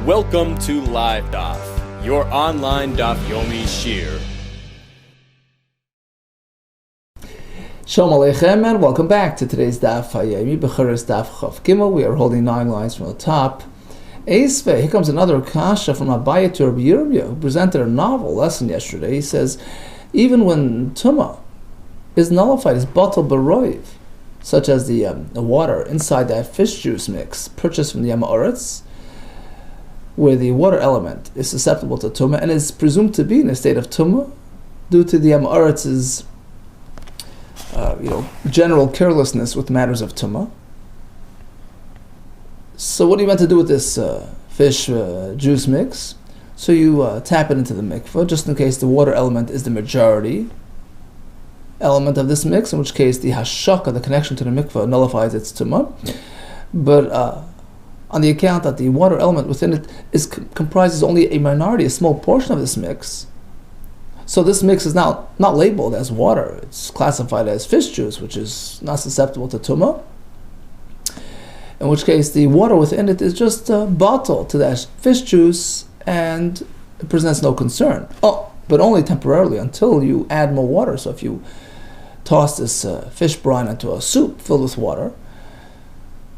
Welcome to LiveDaf, your online Daf Yomi Shir. Shalom Aleichem, and welcome back to today's Daf Yomi BECHOROS Daf Chav Gimel. We are holding 9 lines from the top. Eisve, here comes another kasha from Abaye to Rabbi Yirmiyah, who presented a novel lesson yesterday. He says, even when Tumah is nullified, is batal b'roiv, such as the water inside that fish juice mix purchased from the Yam Ha'aretz, where the water element is susceptible to Tumah and is presumed to be in a state of Tumah due to the Yam Ha'aretz's general carelessness with matters of Tumah. So what are you meant to do with this fish juice mix? So you tap it into the mikveh, just in case the water element is the majority element of this mix, in which case the hashaka, the connection to the mikveh, nullifies its tumah. But on the account that the water element within it comprises only a minority, a small portion of this mix, so this mix is now not labeled as water. It's classified as fish juice, which is not susceptible to tumah, in which case the water within it is just bottled to that fish juice, and it presents no concern. But only temporarily, until you add more water. So if you toss this fish brine into a soup filled with water,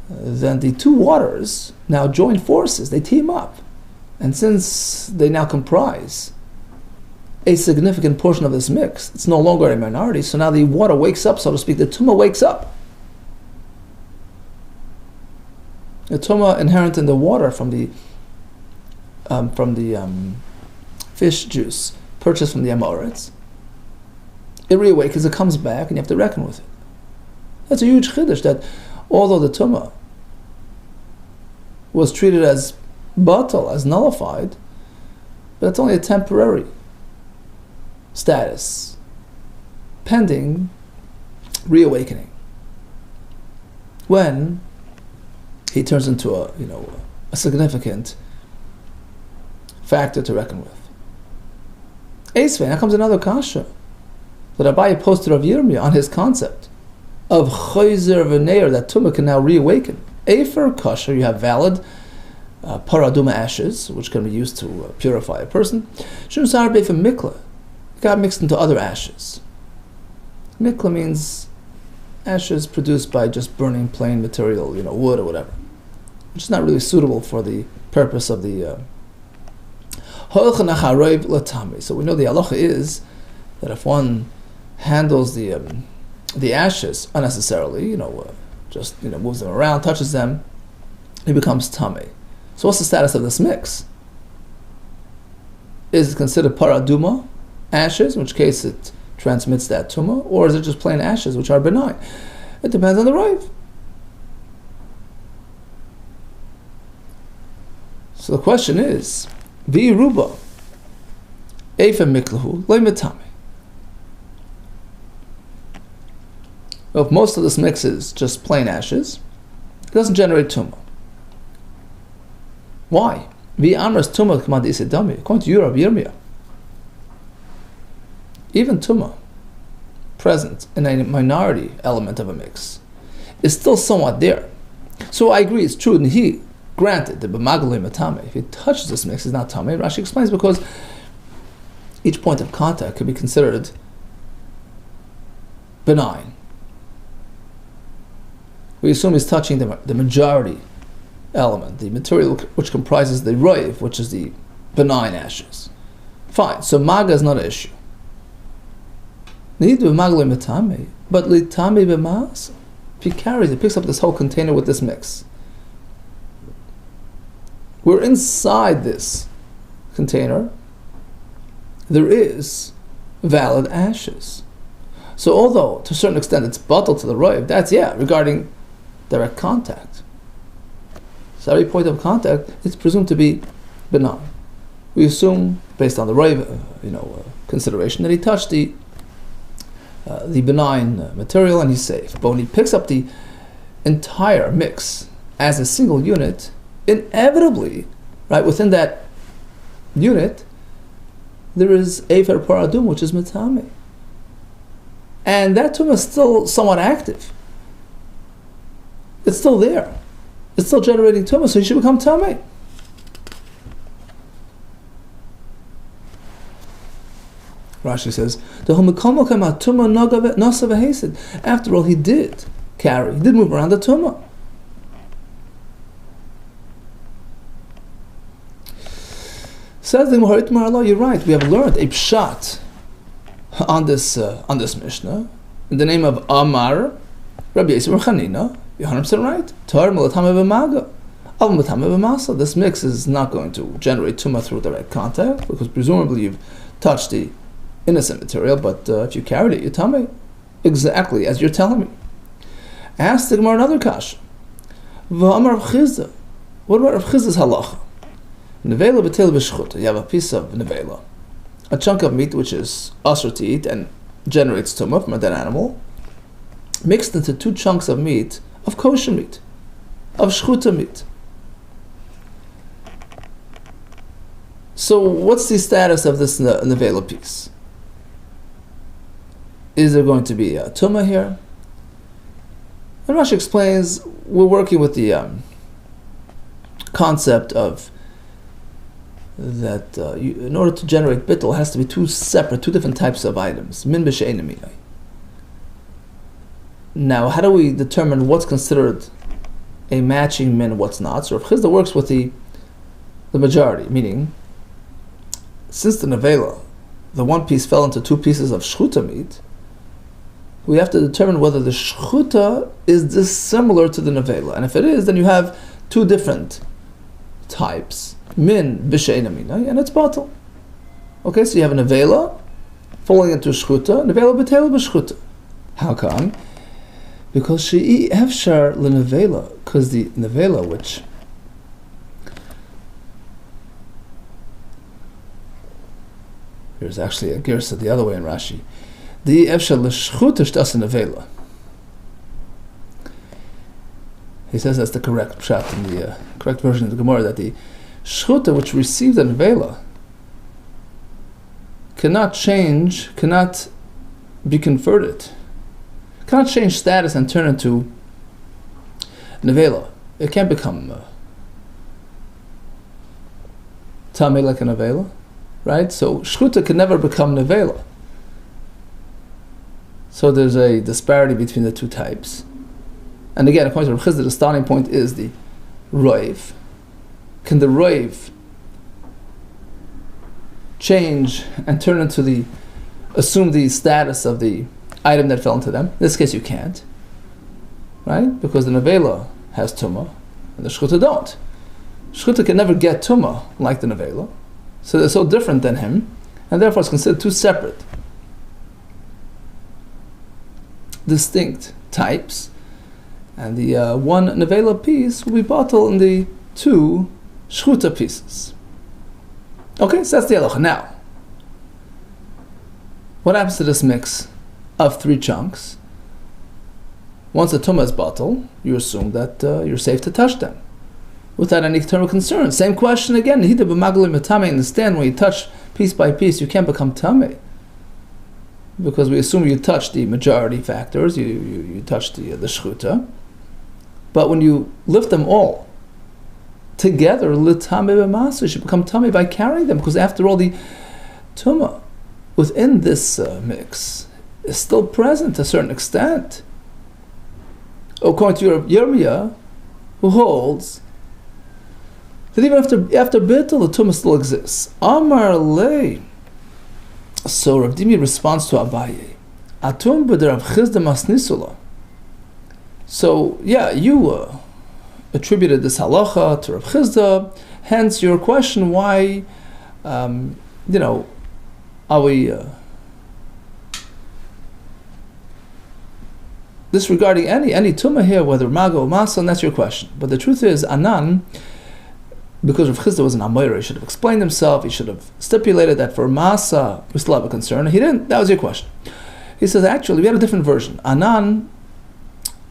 then the two waters now join forces, they team up. And since they now comprise a significant portion of this mix, it's no longer a minority, so now the water wakes up, so to speak, the tumah wakes up. The tumah inherent in the water from the fish juice purchased from the Yam Ha'aretz, it reawakens, it comes back, and you have to reckon with it. That's a huge chiddush, that although the tumah was treated as batal, as nullified, but it's only a temporary status, pending reawakening, when he turns into a significant factor to reckon with. Eisvei, now comes another kasha that Abaye posted of Yirmiyah on his concept of chayzer v'neir, that tumah can now reawaken. For kosher, you have valid paraduma ashes, which can be used to purify a person. Shunusar beif mikla, it got mixed into other ashes. Mikla means ashes produced by just burning plain material, wood or whatever, which is not really suitable for the purpose of the so we know the halacha is that if one handles the ashes unnecessarily, just moves them around, touches them, it becomes tamei. So what's the status of this mix? Is it considered paraduma ashes, in which case it transmits that tumah, or is it just plain ashes, which are benign? It depends on the raiv. So the question is, V'iruba, Efa miklahu, loy metame. Well, if most of this mix is just plain ashes, it doesn't generate tumah. Why? V'amras tumah k'mad isedami. According to Rabbi Yirmiyah, even tumah, present in a minority element of a mix, is still somewhat there. So I agree, it's true, and he granted the b'magalei matame, if he touches this mix, it's not tamei. Rashi explains because each point of contact could be considered benign. We assume he's touching the majority element, the material which comprises the roiv, which is the benign ashes. Fine, so maga is not an issue. Need b'magalei matame, but litame b'maas, if he carries it, picks up this whole container with this mix, where inside this container there is valid ashes. So although to a certain extent it's batal to the roiv, that's regarding direct contact. So every point of contact is presumed to be benign. We assume, based on the roiv consideration, that he touched the benign material and he's safe. But when he picks up the entire mix as a single unit, inevitably, right within that unit, there is Efer Paradum, which is Metame. And that tumah is still somewhat active. It's still there. It's still generating tumah, so you should become tamei. Rashi says, after all, he did carry, he did move around the tumah. Says the Gemara, you're right, we have learned a pshat on this Mishnah in the name of Amar Rabbi Yisrael Chanina. You're 100% right. Tar Mulatame b'maga, Av Mulatame b'masa. This mix is not going to generate tumah through direct contact because presumably you've touched the innocent material, but if you carried it, you tummy exactly as you're telling me. Ask the Gemara another kasha. V'amar Rav Chizda. What about Rav Chizda's halacha? Nevela b'tel b'shchuta. You have a piece of nevela, a chunk of meat which is usher to eat and generates tumah from a dead animal, mixed into two chunks of meat, of kosher meat, of shchuta meat. So what's the status of this nevela piece? Is there going to be a tumah here? And Rashi explains, we're working with the concept of that in order to generate bittul, it has to be two different types of items. Min b'she'ein minai. Now, how do we determine what's considered a matching min and what's not? So Rav Chizda works with the majority, meaning, since the nevela, the one piece fell into two pieces of shchuta meat, we have to determine whether the shchuta is dissimilar to the nevela. And if it is, then you have two different types. Min b'she'ein minai, and it's batal. Okay, so you have a nevela falling into shchuta, nevela b'tel b'shchuta. How come? Because she'i efshar l'nevela, because the nevela, which here's actually a girsa the other way in Rashi, the efshar l'shchuta shtas nevela. He says that's the correct pshat in the correct version of the Gemara, that the shchuta which received the nevela cannot be converted, cannot change status and turn into nevela. It can't become tamei like a nevela, right? So shchuta can never become nevela. So there's a disparity between the two types. And again, according to Rav Chizda, the starting point is the roiv. Can the roiv change and turn into assume the status of the item that fell into them? In this case, you can't, right? Because the nevela has tumah, and the shchuta don't. Shchuta can never get tumah like the nevela, so they're so different than him, and therefore it's considered two separate, distinct types. And the one nevela piece will be batal in the two shchuta pieces. Okay, so that's the halacha. Now, what happens to this mix of three chunks? Once the tumah is batal, you assume that you're safe to touch them without any term concern. Same question again. Hida b'magli metame. Understand, when you touch piece by piece, you can't become tamei, because we assume you touch the majority factors. You touch the shchuta. But when you lift them all together, l'tamei b'masa, you should become tamei by carrying them, because after all, the tumah within this mix is still present to a certain extent. According to Yirmiyah, who holds that even after bittul, the tumah still exists. Amar lei. So Rav Dimi responds to Abaye, Atum b'der Rav Chizda masnisula. So, yeah, you attributed this halacha to Rav Chizda, hence your question, why, are we disregarding any tumah here, whether maga or masa, and that's your question. But the truth is, Anan, because Rav Chizda was an Amoira, he should have explained himself, he should have stipulated that for masa we still have a concern. He didn't, that was your question. He says, actually, we had a different version. Anan,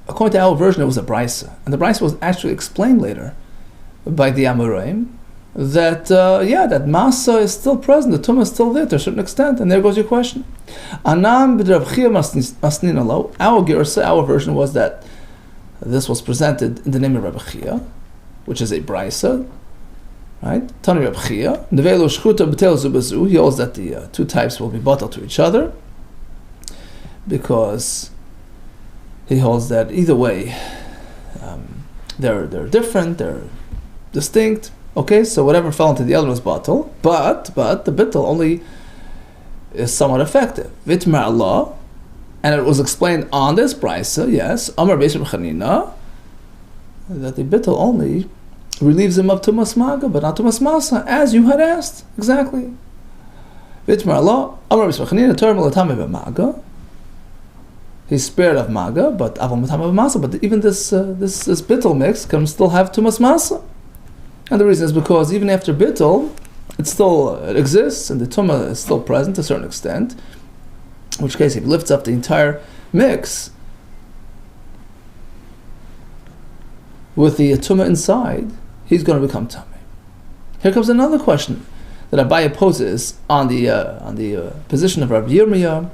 according to our version, it was a brisa, and the brisa was actually explained later by the Amoraim that that masa is still present, the tumah is still there to a certain extent, and there goes your question. Anam b'Rav Chia masnin alo. Our gersa, our version was that this was presented in the name of Rav Chia, which is a brisa, Right? Tani Reb Chia, Nevelo Shchuta B'tel Zubazu. He holds that the two types will be bottled to each other, because he holds that either way, they're different, they're distinct. Okay, so whatever fell into the other was batal, but the bittul only is somewhat effective. Vitmar Allah, and it was explained on this brisa, yes, Amar Beis Reb Chanina, that the bittul only relieves him of tumas maga, but not tumas masa, as you had asked. Exactly. Vitmar Allah, Amar Beis Reb Chanina, Torah Melatame b'maga. He's spared of maga, but aval matame b'masa. But even this bittul mix can still have tumas masa. And the reason is because even after bittul, it exists, and the tumah is still present to a certain extent. In which case, if he lifts up the entire mix with the tumah inside, he's going to become tamei. Here comes another question that Abaye poses on the position of Rabbi Yirmiyah,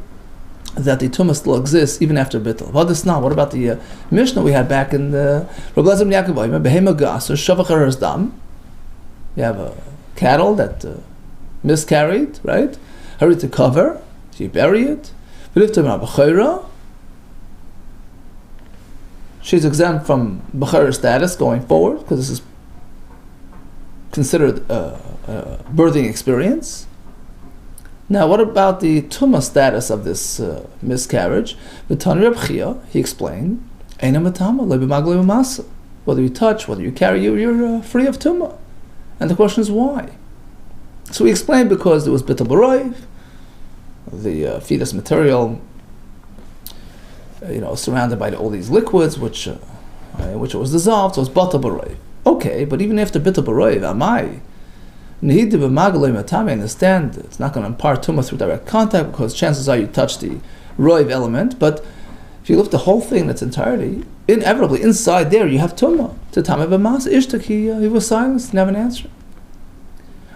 that the tumah still exists even after bittul. What about the Mishnah we had back in the Rabbi Lezer ben Yaakov? Behema gasur shavach hareres dam. You have a cattle that miscarried, right? Hurry to cover, so you bury it. She's exempt from bechorah status going forward, because this is considered a birthing experience. Now, what about the tumah status of this miscarriage? V'tani Reb Chia, he explained, Eina matama, lo b'mag lo b'masa. Whether you touch, whether you carry, you're free of tumah. And the question is why? So we explained because there was bittul b'roiv, the fetus material, surrounded by all these liquids, which it was dissolved, so it's bittul b'roiv. Okay, but even after bittul b'roiv, amai, I understand it's not going to impart tumah through direct contact, because chances are you touch the roiv element, but if you lift the whole thing in its entirety, inevitably inside there you have tumah. To tamei b'mas ishtak, he was silenced, didn't have an answer.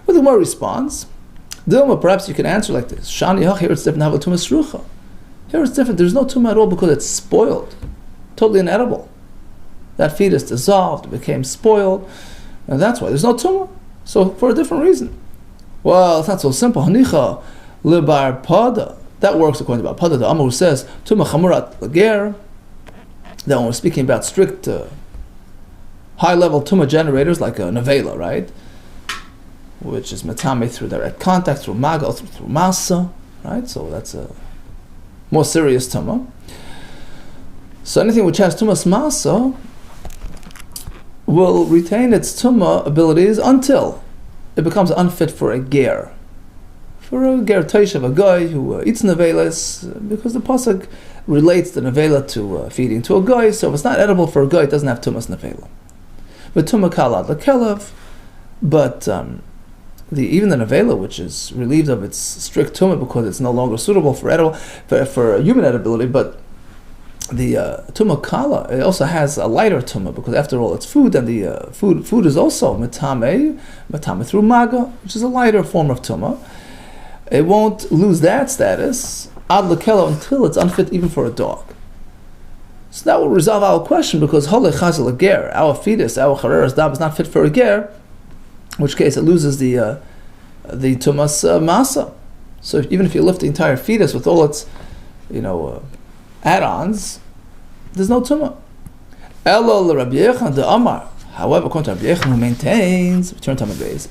With the more response, Dilma, perhaps you can answer like this: Shani hach, here it's different. Have a tumah srucha. Here it's different. There's no tumah at all because it's spoiled, totally inedible. That fetus dissolved, became spoiled, and that's why there's no tumah. So for a different reason. Well, it's not so simple. Hanicha libar pada. That works according to Pada. The Amar who says tumah chamurat lager. That when we're speaking about strict high-level tumah generators like a nevela, right, which is metame through direct contact, through maga, through masa, right? So that's a more serious tumah. So anything which has tumas masa will retain its tumah abilities until it becomes unfit for a ger. For a ger teishav, a guy who eats nevelas, because the pasuk relates the nevela to feeding to a guy, so if it's not edible for a guy, it doesn't have tumas nevela. But tumah kalad lekelev, but even the nevela, which is relieved of its strict tumah because it's no longer suitable for edible, for human edibility, but the tumah kala, it also has a lighter tumah, because after all it's food, and the food is also metame through maga, which is a lighter form of tumah. It won't lose that status ad lekelo until it's unfit even for a dog. So that will resolve our question, because hole chazal a ger, our fetus, our chareres dam is not fit for a ger, in which case it loses the tumas masa. So even if you lift the entire fetus with all its add-ons, there's no tumah. Elo Rabbi Yechon de Amar. However, according to Rabbi Yechon, who maintains, return Talmud Bavli,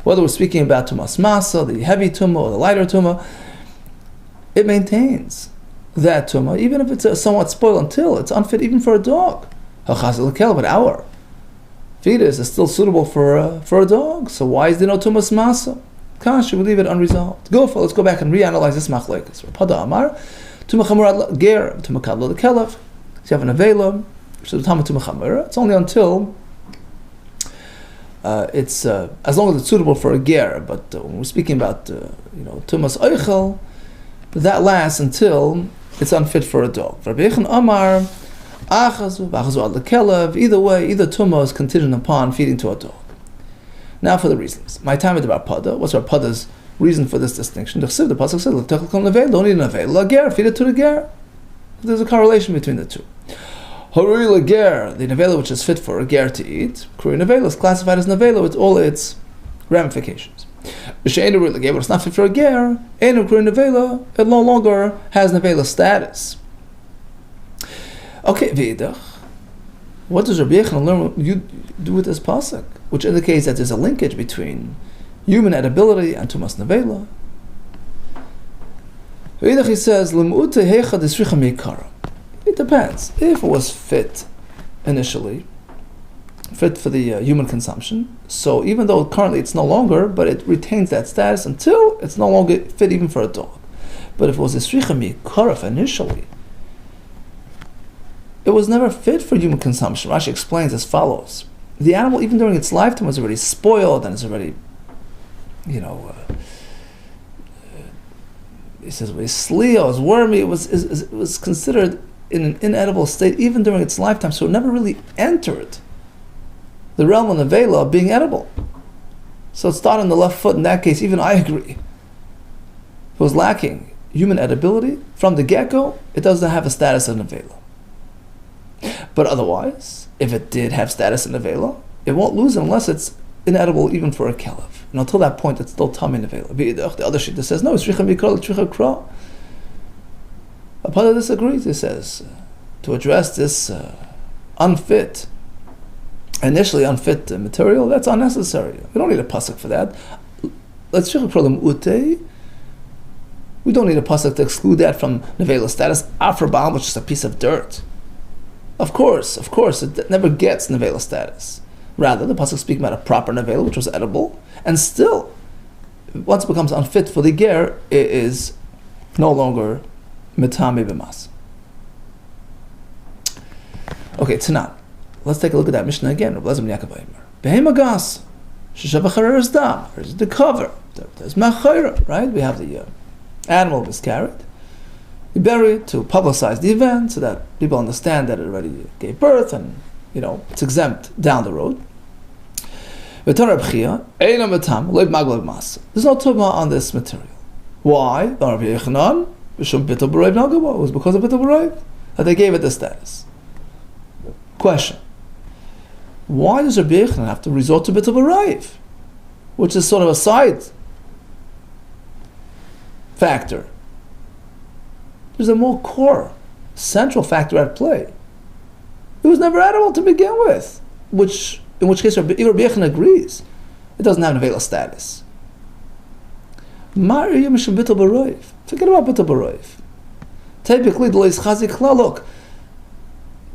whether we're speaking about tumas masa, the heavy tumah or the lighter tumah, it maintains that tumah, even if it's somewhat spoiled until it's unfit even for a dog. But our fetus is still suitable for a dog, so why is there no tumas masa? Should we leave it unresolved? Let's go back and reanalyze this machlekes. Pada Amar, tumah chamura ger, tumah kadla lekelev. So you have an avela, which is tumah chamura. It's only until it's as long as it's suitable for a ger. But when we're speaking about tumas oichel, that lasts until it's unfit for a dog. Rabbi Yechon Amar, achazu ad lekelev. Either way, either tumah is contingent upon feeding to a dog. Now for the reasons. My time is about Pada. What's our Pada's reason for this distinction? The pasuk said, "Don't need an avel, ger, feed it to the ger." There's a correlation between the two. Horui leger, the nevela which is fit for a ger to eat, kuri nevela is classified as nevela with all its ramifications. B'she'enu horui leger, but it's not fit for a ger, enu kuri nevela, it no longer has nevela status. Okay, v'idach, what does Rabbi Yochanan learn you do with this pasuk, which indicates that there's a linkage between human edibility and tumas nevela? V'idach, he says, l'mu'ute heicha d'sricha meikara. It depends. If it was fit initially, fit for the human consumption, so even though currently it's no longer, but it retains that status until it's no longer fit even for a dog. But if it was d'sricha meikara initially, it was never fit for human consumption. Rashi explains as follows. The animal, even during its lifetime, was already spoiled and is already, he says, it was slia, it was wormy, it was considered in an inedible state even during its lifetime, so it never really entered the realm of nevela of being edible. So it started on the left foot. In that case, even I agree. If it was lacking human edibility from the get-go, it doesn't have a status of nevela. But otherwise, if it did have status in nevela, it won't lose it unless it's inedible even for a kelev. And until that point, it's still tummy nevela. The other shita says, no, it's shricha mikra, shricha kra. Apollo disagrees. He says, to address this initially unfit material, that's unnecessary. We don't need a pasuk for that. Let's shricha kra ute. We don't need a pasuk to exclude that from nevela status. Afrabam, which is a piece of dirt. Of course, it never gets nevela status. Rather, the pasuk speaks about a proper nevela, which was edible, and still, once it becomes unfit for the ger, it is no longer metame b'mas. Okay, Tanan. Let's take a look at that Mishnah again. Rabbi Elazar ben Yaakov Aimer. Behema gas, sheshav acharer dam. There's the cover. There's machayra, right? We have the animal miscarried. We bury it to publicize the event so that people understand that it already gave birth and, it's exempt down the road. There's no tumah on this material. Why? It was because of bitul b'raiv that they gave it the status. Question. Why does Rabbi Yochanan have to resort to bitul b'raiv, which is sort of a side factor? There's a more core, central factor at play. It was never edible to begin with, in which case Rabbi Yochanan agrees. It doesn't have nevela status. Forget about bitul b'raiv. Typically, look,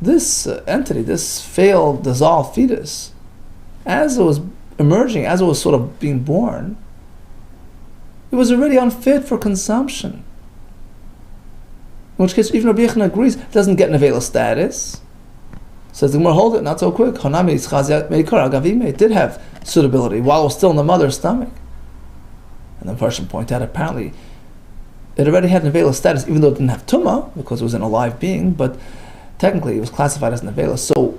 this entity, this failed, dissolved fetus, as it was emerging, as it was sort of being born, it was already unfit for consumption. In which case, even Rabbi Yochanan agrees, it doesn't get nevela status. Says the Gemara, hold it, not so quick. It did have suitability while it was still in the mother's stomach. And the Persian point out, apparently, it already had nevela status, even though it didn't have tumah, because it was an alive being, but technically it was classified as nevela. So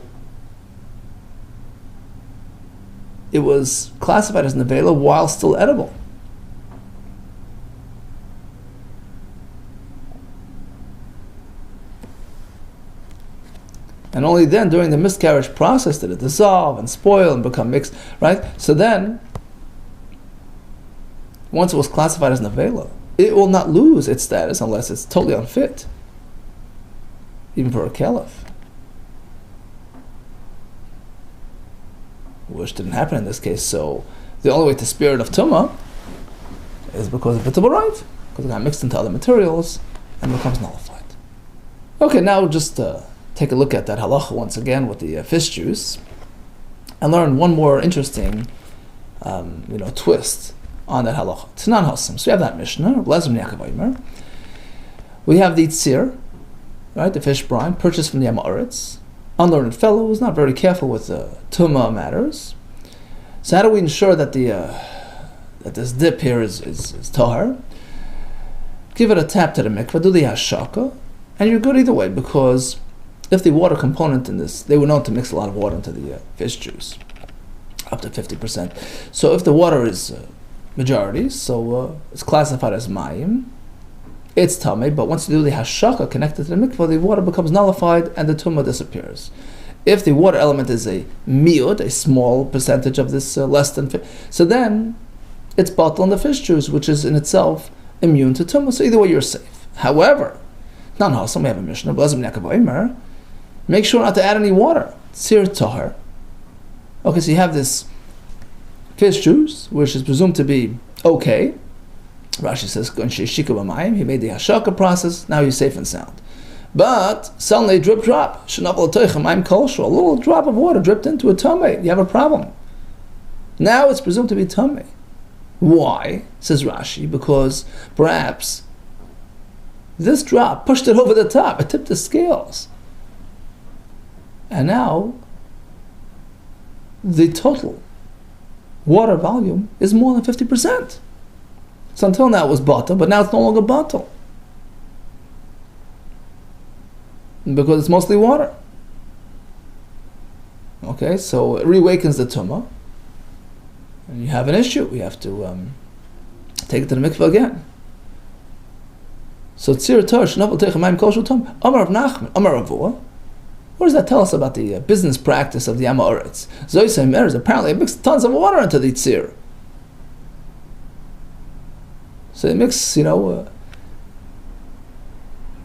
it was classified as nevela while still edible. And only then, during the miscarriage process, did it dissolve and spoil and become mixed, right? So then, once it was classified as nevela, it will not lose its status unless it's totally unfit, even for a caliph. Which didn't happen in this case. So the only way to spare it of tumah is because of bitul b'raiv, because it got mixed into other materials and becomes nullified. Okay, now just take a look at that halacha once again with the fish juice, and learn one more interesting, twist on that halacha. Tanan Hasim. So we have that Mishnah, Rabbi Elazar ben Yaakov Aimer. We have the tzir, right, the fish brine, purchased from the Amoritz. Unlearned fellow who's not very careful with tumah matters. So how do we ensure that that this dip here is tahar? Give it a tap to the mikvah, do the hashaka, and you're good either way, because if the water component in this, they were known to mix a lot of water into the fish juice, up to 50%. So if the water is majority, so it's classified as mayim. it's tamei, but once you do the hashaka connected to the mikvah, the water becomes nullified and the tumah disappears. If the water element is a miud, a small percentage of this less than, so then it's batal on the fish juice, which is in itself immune to tumah. So either way, you're safe. However, non-hasam, we have a mishnah, make sure not to add any water. Tzir tahar. Okay, so you have this fish juice, which is presumed to be okay. Rashi says, he made the hashaka process, now he's safe and sound. But suddenly, drip drop, a little drop of water dripped into a tamei. You have a problem. Now it's presumed to be tamei. Why? Says Rashi, because perhaps this drop pushed it over the top. It tipped the scales. And now the total water volume is more than 50%. So until now it was bottle, but now it's no longer bottle. Because it's mostly water. Okay, so it reawakens the tumah. And you have an issue. You have to take it to the mikveh again. So tzir tar shnavel techamayim kol shutam Amar Rav Nachman Amar Ravua. What does that tell us about the business practice of the Amoritz? Zoyse Meres apparently mixed tons of water into the tzir. So they mix,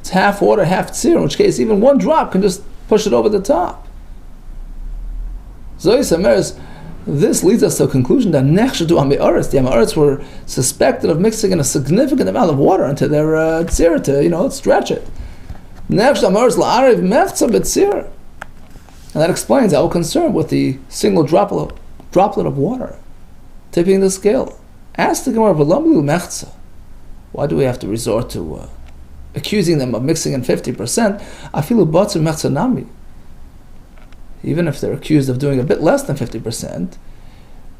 it's half water, half tzir, in which case even one drop can just push it over the top. Zoyse Meres, this leads us to a conclusion that the Amoritz were suspected of mixing in a significant amount of water into their tzir to, stretch it. And that explains our concern with the single droplet of water tipping the scale. Ask the Gemara, why do we have to resort to accusing them of mixing in 50%? Even if they're accused of doing a bit less than 50%,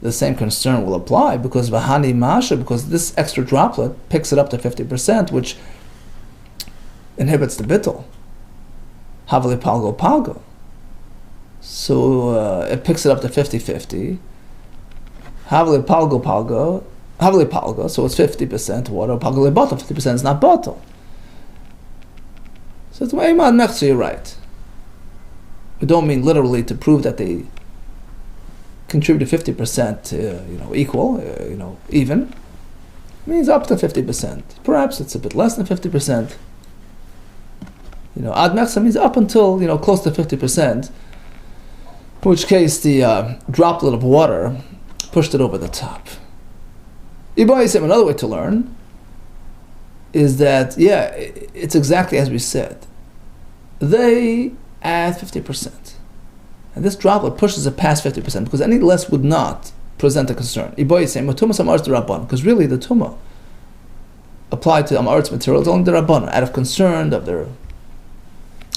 the same concern will apply because this extra droplet picks it up to 50%, which inhibits the bittul. Havali palgo. So it picks it up to 50-50. Havali palgo, so it's 50% water. Palgo bottle, 50% is not bottle. So it's Ma'imad Mechzer, you're right. We don't mean literally to prove that they contribute to 50%, equal, even. It means up to 50%. Perhaps it's a bit less than 50%. Ad Mechzer means up until, close to 50%, in which case the droplet of water pushed it over the top. Another way to learn is that, it's exactly as we said. They add 50%. And this droplet pushes it past 50% because any less would not present a concern. Because really the tumah applied to Amoritz material is only the Rabbanon, out of concern of their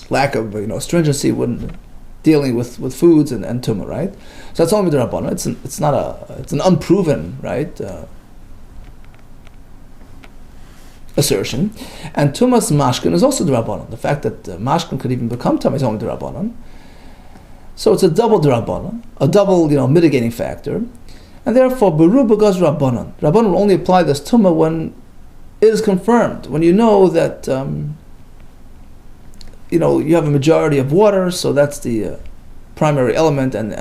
lack of stringency when dealing with foods and tumah, right? So that's only the Rabbanon. It's an unproven, right, assertion. And tumas mashkin is also the Rabbanon. The fact that mashkin could even become tumah is only the Rabbanon. So it's a double Rabbanon, a double mitigating factor, and therefore beru begaz Rabbanon. Rabbanon will only apply this tumah when it is confirmed, when you know that you have a majority of water, so that's the primary element, and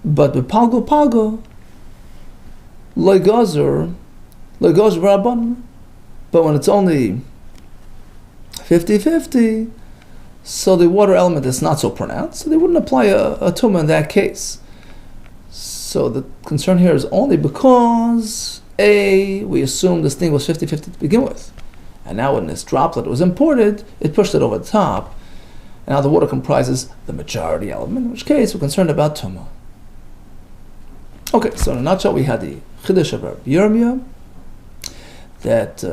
but the palgo legazer Rabbanon. But when it's only 50-50, so the water element is not so pronounced, so they wouldn't apply a tumah in that case. So the concern here is only because, we assume this thing was 50-50 to begin with. And now when this droplet was imported, it pushed it over the top. And now the water comprises the majority element, in which case we're concerned about tumah. Okay, so in a nutshell, we had the Chiddush of Rabbi Yirmiyah, that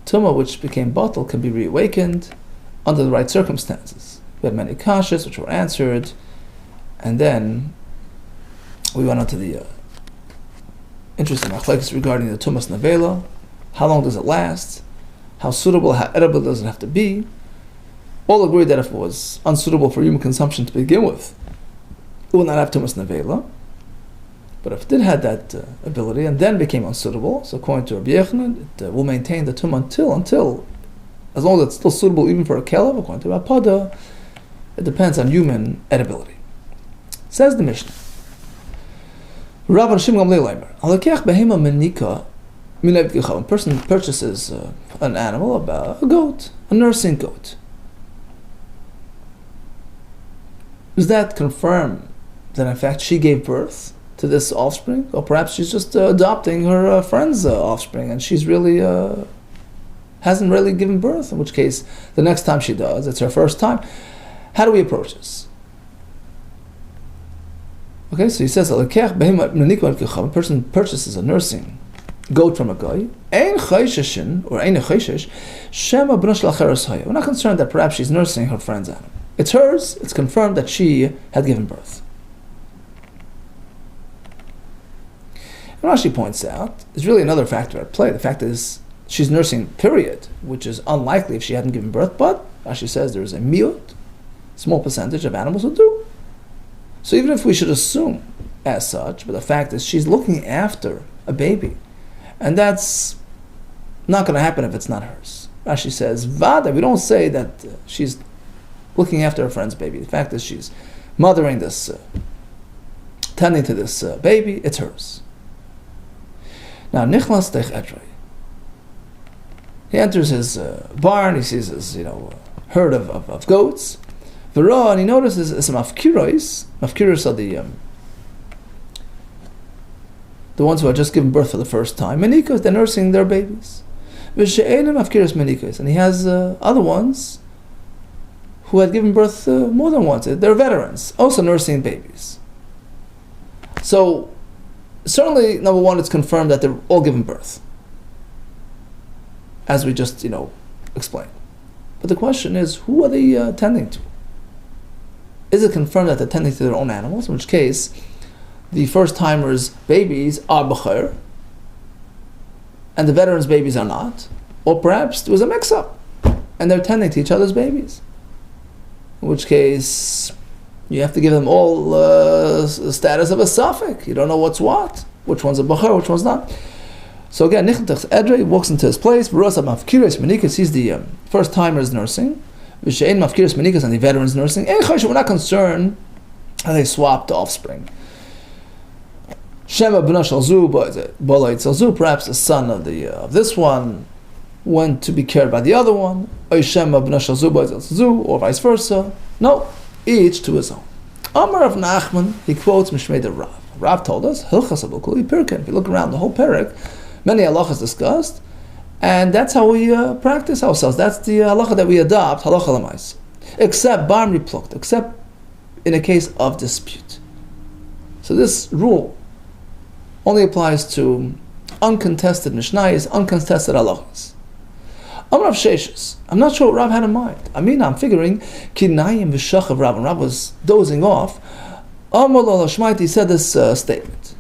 tumah which became bottle can be reawakened under the right circumstances. We had many kashas which were answered, and then we went on to the interesting machlekes regarding the tumas nevela. How long does it last? How suitable, how edible does it have to be? All agreed that if it was unsuitable for human consumption to begin with, it would not have tumas nevela. But if it did have that ability and then became unsuitable, so according to Rabbi Yochanan, it will maintain the tumah until as long as it's still suitable even for a kelev, according to Rapada, it depends on human edibility. Says the Mishnah. Rabban Shimon Gamliel Eimer, Alakech behema menika milev gechav. A person purchases an animal, a goat, a nursing goat. Does that confirm that in fact she gave birth to this offspring? Or perhaps she's just adopting her friend's offspring and she's really hasn't really given birth, in which case the next time she does, it's her first time. How do we approach this? Okay, so he says, a person purchases a nursing goat from a guy. We're not concerned that perhaps she's nursing her friend's animal. It's hers, it's confirmed that she had given birth. And Rashi points out, there's really another factor at play. The fact is, she's nursing, period, which is unlikely if she hadn't given birth, but Rashi says there's a miut, small percentage of animals who do. So even if we should assume as such, but the fact is she's looking after a baby, and that's not going to happen if it's not hers. Rashi says, Vada, we don't say that she's looking after her friend's baby. The fact is she's mothering this, tending to this baby, it's hers. Now, Nichlas Tech Edrei. He enters his barn, he sees his herd of goats, and he notices some mafkiros. Mafkiros are the ones who had just given birth for the first time. Menikos, they're nursing their babies. And he has other ones who had given birth more than once. They're veterans, also nursing babies. So, certainly, number one, it's confirmed that they're all giving birth, as we just, explained. But the question is, who are they tending to? Is it confirmed that they're tending to their own animals, in which case, the first-timers' babies are bechor, and the veterans' babies are not? Or perhaps there was a mix-up, and they're tending to each other's babies. In which case, you have to give them all the status of a suffix. You don't know what's what. Which one's a bechor, which one's not. So again, Nichltach Edrei walks into his place. V'rosa mafkiros menikas, sees the first-timers nursing. V'she'en mafkiros menikas, and the veterans nursing. We're not concerned how they swapped the offspring. Shema b'na shalzu b'olait salzu, perhaps the son of this one went to be cared by the other one. Or Shema b'na shalzu b'olait salzu, or vice versa. No, each to his own. Amar of Nachman, he quotes Mishmei the Rav. Rav told us, Hilchas Abukuli Pirkin. If you look around the whole parak, many halachas discussed, and that's how we practice ourselves. That's the halacha that we adopt, halacha lamais. Except bar miplukt, except in a case of dispute. So this rule only applies to uncontested mishnayos, uncontested halachas. Amar of Sheshes, I'm not sure what Rav had in mind. I'm figuring kinayim v'shachav Rav, and Rav was dozing off. Amar lo Shmaiti, he said this statement.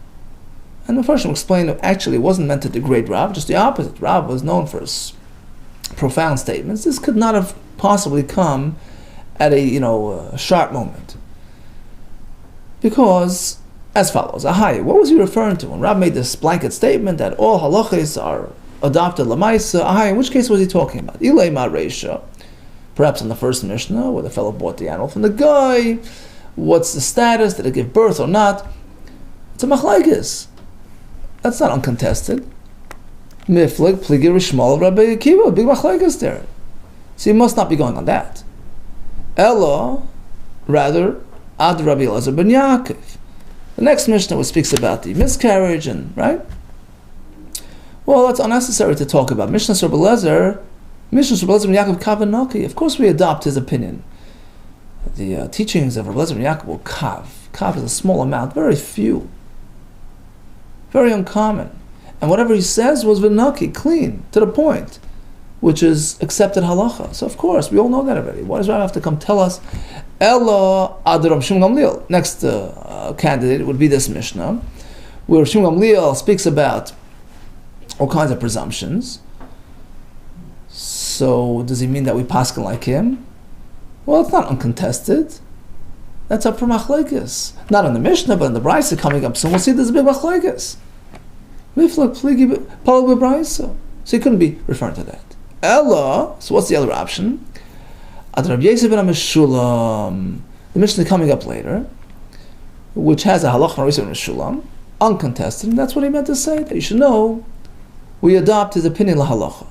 And the first one explained actually it wasn't meant to degrade Rav, just the opposite. Rav was known for his profound statements. This could not have possibly come at a sharp moment. Because, as follows, Ahai, what was he referring to when Rav made this blanket statement that all halachas are adopted lamaisa? Ahai, in which case was he talking about? Ilay ma reisha, perhaps in the first Mishnah, where the fellow bought the animal from the guy. What's the status? Did it give birth or not? It's a machlaikis. That's not uncontested. Miflig, pligir, rishmal, Rabbi Akiva, big machlaikis there. So you must not be going on that. Ella, rather, ad Rabbi Elazar ben Yaakov. The next Mishnah speaks about the miscarriage and, right? Well, that's unnecessary to talk about. Mishnah Rabbi Elazar ben Yaakov Kavanaki. Of course we adopt his opinion. The teachings of Rabbi Elazar ben Yaakov will kav. Kav is a small amount, very few. Very uncommon. And whatever he says was vinaki, clean, to the point, which is accepted halacha. So of course, we all know that already. Why does Rav have to come tell us? Ella ad Rav Shimon Gamliel. Next candidate would be this Mishnah, where Rav Shimon Gamliel speaks about all kinds of presumptions. So does he mean that we paskin like him? Well, it's not uncontested. That's up for machlekes. Not in the Mishnah, but in the Brisa coming up soon. We'll see there's a big machlekes. So he couldn't be referring to that. Ella, so what's the other option? Ad Rav Yosef ben Meshulam, the Mishnah coming up later, which has a halacha Rav Yosef ben Meshulam, uncontested, and that's what he meant to say, that you should know, we adopt his opinion la halacha.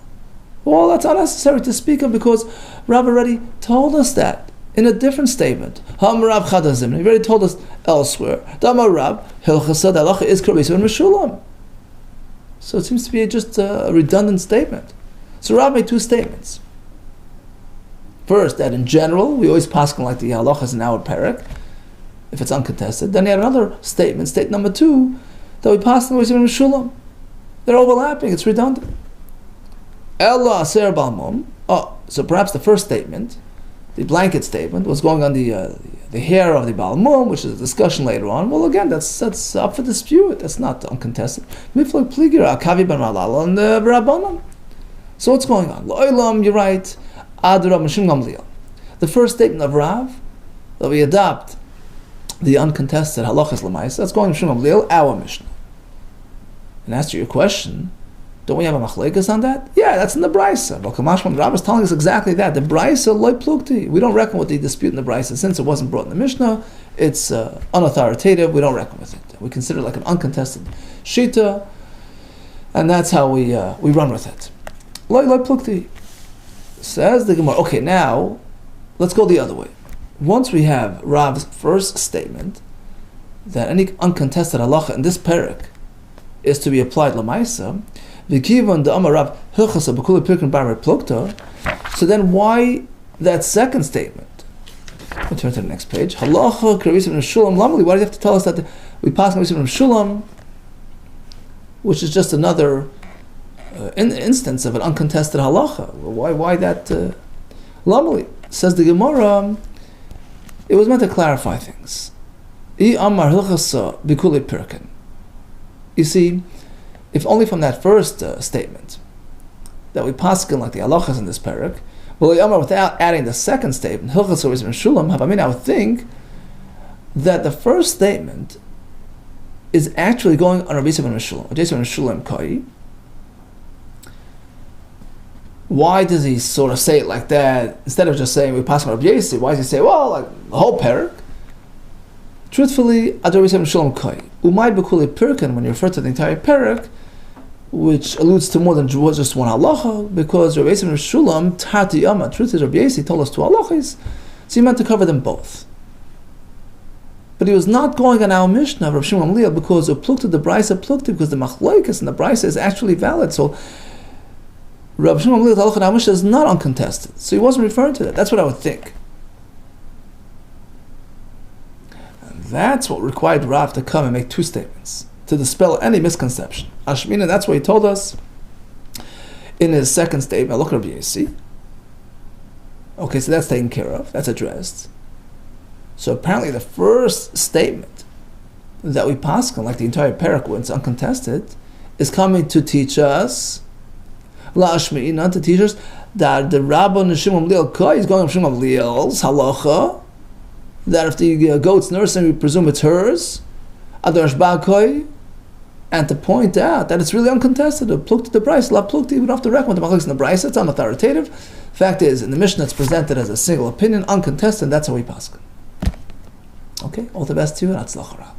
Well, that's unnecessary to speak of because Rav already told us that in a different statement. Ham Rav Chadazim, he already told us elsewhere. Dama Rav, Hilchasa, the halacha is Rav Yosef ben Meshulam. So it seems to be just a redundant statement. So Rav made two statements. First, that in general, we always paskin like the halachas in our parak, if it's uncontested. Then he had another statement, state number 2, that we paskin like Rav Meshulam. They're overlapping, it's redundant. Ella aser balmum. Oh, so perhaps the first statement, the blanket statement, was going on the hair of the balmum, which is a discussion later on. Well, again, that's up for dispute. That's not uncontested. Miflag pligira akavi ben malala and the rabbanon. So what's going on? Lo'ilam, you're right. Adra mishum gamliel. The first statement of Rav, that we adopt the uncontested halachas l'mais, that's going mishum gamliel, our Mishnah. And as to your question, don't we have a machlekes on that? Yeah, that's in the Brisa. But Kamashman Rav is telling us exactly that. The Brisa loy plukti. We don't reckon with the dispute in the Brisa. Since it wasn't brought in the Mishnah, it's unauthoritative. We don't reckon with it. We consider it like an uncontested shita, and that's how we run with it. Loy plukti. Says the Gemara. Okay, now let's go the other way. Once we have Rav's first statement that any uncontested halacha in this parak is to be applied lamaisa, so then why that second statement? We'll turn to the next page. Halacha Rav ben Meshulam lamali. Why do you have to tell us that we pass Rav ben Meshulam, which is just another instance of an uncontested halacha? Why that lamali? Says the Gemara, it was meant to clarify things. You see, if only from that first statement that we paskin like the halachas in this parak, well, without adding the second statement, I would think that the first statement is actually going on Rav Yosef ben Meshulam. Why does he sort of say it like that instead of just saying we paskin Rav Yosef? Why does he say, well, like the whole parak? Truthfully, Rav Yosef ben Meshulam koi. Umay b'kuli pirkin, when you refer to the entire parak, which alludes to more than just one halacha, because Rav Yosef ben Meshulam tarti yama. Truth is, Rav Yosef told us 2 halachas, so he meant to cover them both. But he was not going on our Mishnah of Rav Shimon Gamliel because uplukta the brisa plukta, because the machlokes and the brisa is actually valid. So Rav Shimon Gamliel's halacha in our Mishnah is not uncontested. So he wasn't referring to that. That's what I would think. That's what required Rav to come and make 2 statements to dispel any misconception. Ashmina, that's what he told us in his second statement. Look at Rabbi Yossi. Okay, so that's taken care of. That's addressed. So apparently the first statement that we paskin, like the entire parak when it's uncontested, is coming to teach us, La Ashmina, to teach us that the Rabba Nishim Amliel Kai is going on Shimon Amliel's halacha, that if the goat's nursing, we presume it's hers, and to point out that it's really uncontested. Plukti the price, la plukti, we don't have to reckon with the machlokes in the price, it's unauthoritative. Fact is, in the Mishnah, it's presented as a single opinion, uncontested, that's how we paskin. Okay, all the best to you, and atzlach.